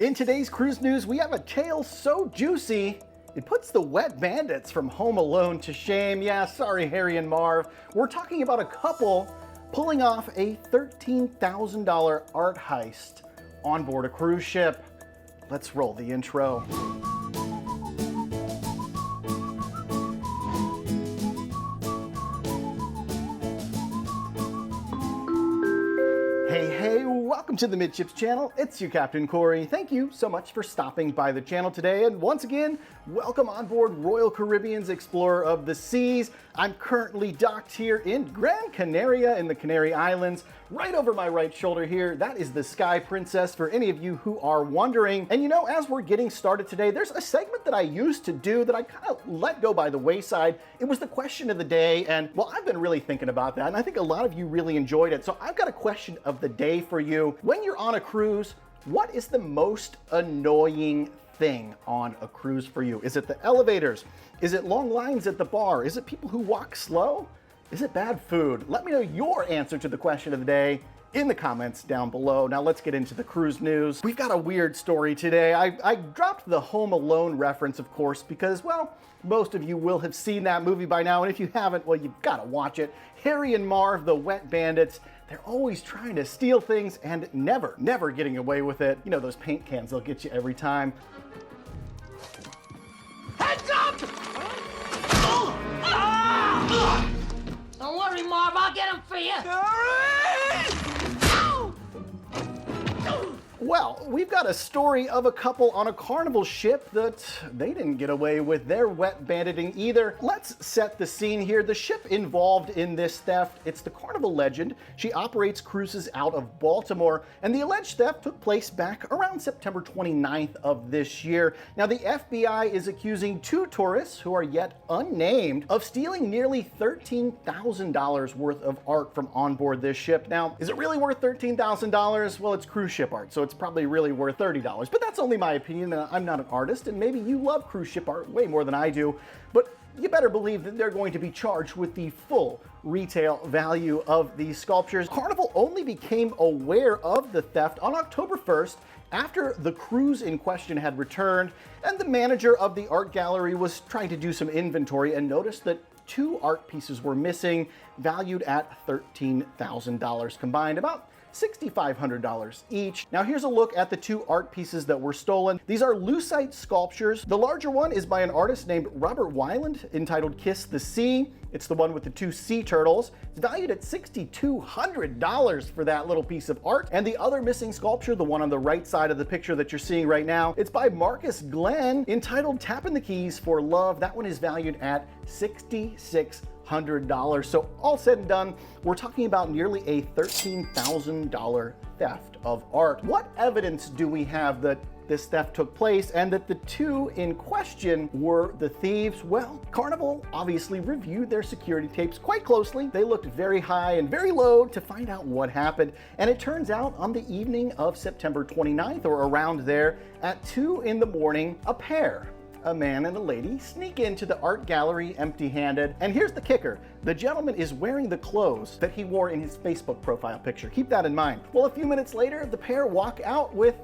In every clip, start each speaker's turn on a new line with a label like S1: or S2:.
S1: In today's cruise news, we have a tale so juicy, it puts the wet bandits from Home Alone to shame. Yeah, sorry, Harry and Marv. We're talking about a couple pulling off a $13,000 art heist on board a cruise ship. Let's roll the intro. Hey, welcome to the Midships channel. It's your Captain Corey. Thank you so much for stopping by the channel today. And once again, welcome on board Royal Caribbean's Explorer of the Seas. I'm currently docked here in Gran Canaria in the Canary Islands. Right over my right shoulder here, that is the Sky Princess for any of you who are wondering. And you know, as we're getting started today, there's a segment that I used to do that I kind of let go by the wayside. It was the question of the day, and well, I've been really thinking about that, and I think a lot of you really enjoyed it. So I've got a question of the day for you. When you're on a cruise, what is the most annoying thing on a cruise for you? Is it the elevators? Is it long lines at the bar? Is it people who walk slow? Is it bad food? Let me know your answer to the question of the day in the comments down below. Now let's get into the cruise news. We've got a weird story today. I dropped the Home Alone reference, of course, because, well, most of you will have seen that movie by now, and if you haven't, well, you've got to watch it. Harry and Marv, the wet bandits, they're always trying to steal things and never getting away with it. You know, those paint cans, they'll get you every time.
S2: Heads up! Oh! Ah! Don't worry, Marv, I'll get him for you.
S1: Well, we've got a story of a couple on a Carnival ship that they didn't get away with their wet banditing either. Let's set the scene here. The ship involved in this theft, it's the Carnival Legend. She operates cruises out of Baltimore, and the alleged theft took place back around September 29th of this year. Now, the FBI is accusing two tourists, who are yet unnamed, of stealing nearly $13,000 worth of art from on board this ship. Now, is it really worth $13,000? Well, it's cruise ship art, so it's probably really worth $30, but that's only my opinion. I'm not an artist, and maybe you love cruise ship art way more than I do, but you better believe that they're going to be charged with the full retail value of these sculptures. Carnival only became aware of the theft on October 1st after the cruise in question had returned, and the manager of the art gallery was trying to do some inventory and noticed that two art pieces were missing, valued at $13,000 combined, about $6,500 each. Now here's a look at the two art pieces that were stolen. These are lucite sculptures. The larger one is by an artist named Robert Weiland, entitled Kiss the Sea. It's the one with the two sea turtles. It's valued at $6,200 for that little piece of art. And the other missing sculpture, the one on the right side of the picture that you're seeing right now, it's by Marcus Glenn, entitled Tapping the Keys for Love. That one is valued at $6,600. So all said and done, we're talking about nearly a $13,000 theft of art. What evidence do we have that this theft took place and that the two in question were the thieves? Well, Carnival obviously reviewed their security tapes quite closely. They looked very high and very low to find out what happened. And it turns out on the evening of September 29th, or around there, at 2 in the morning, a pair, a man and a lady, sneak into the art gallery empty-handed. And here's the kicker. The gentleman is wearing the clothes that he wore in his Facebook profile picture. Keep that in mind. Well, a few minutes later, the pair walk out with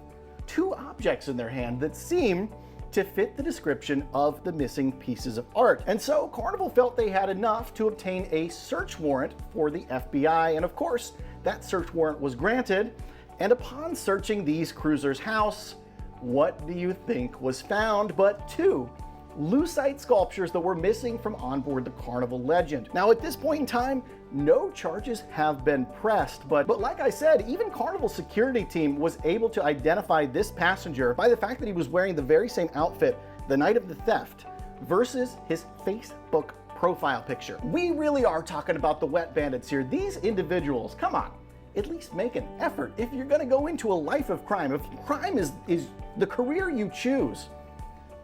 S1: two objects in their hand that seem to fit the description of the missing pieces of art. And so Carnival felt they had enough to obtain a search warrant for the FBI. And of course, that search warrant was granted. And upon searching these cruisers' house, what do you think was found but two lucite sculptures that were missing from on board the Carnival Legend? Now, at this point in time, no charges have been pressed, but like I said, even Carnival's security team was able to identify this passenger by the fact that he was wearing the very same outfit the night of the theft versus his Facebook profile picture. We really are talking about the wet bandits here. These individuals, come on, at least make an effort. If you're gonna go into a life of crime, if crime is the career you choose,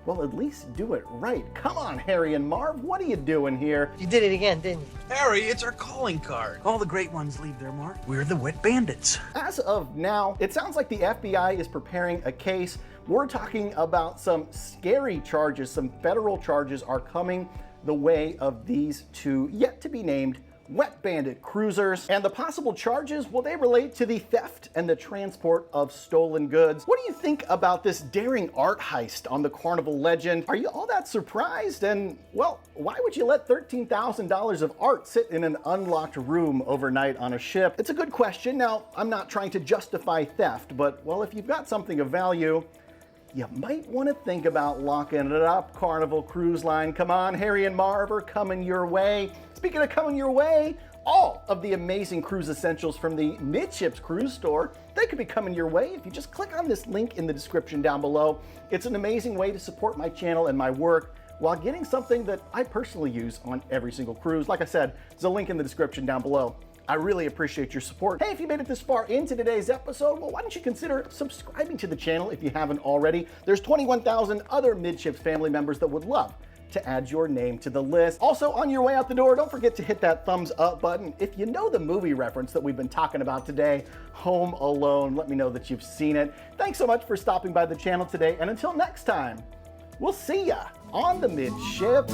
S1: well, at least do it right. Come on, Harry and Marv, what are you doing here?
S3: You did it again, didn't you?
S4: Harry, it's our calling card. All the great ones leave their mark. We're the wet bandits.
S1: As of now, it sounds like the FBI is preparing a case. We're talking about some scary charges. Some federal charges are coming the way of these two yet to be named Wet Bandit cruisers. And the possible charges, well, they relate to the theft and the transport of stolen goods. What do you think about this daring art heist on the Carnival Legend? Are you all that surprised? And, well, why would you let $13,000 of art sit in an unlocked room overnight on a ship? It's a good question. Now, I'm not trying to justify theft, but, well, if you've got something of value, you might want to think about locking it up. Carnival Cruise Line, come on, Harry and Marv are coming your way. Speaking of coming your way, all of the amazing cruise essentials from the Midships cruise store, they could be coming your way if you just click on this link in the description down below. It's an amazing way to support my channel and my work while getting something that I personally use on every single cruise. Like I said, there's a link in the description down below. I really appreciate your support. Hey, if you made it this far into today's episode, well, why don't you consider subscribing to the channel if you haven't already? There's 21,000 other Midships family members that would love to add your name to the list. Also, on your way out the door, don't forget to hit that thumbs up button. If you know the movie reference that we've been talking about today, Home Alone, let me know that you've seen it. Thanks so much for stopping by the channel today, and until next time, we'll see ya on the Midships.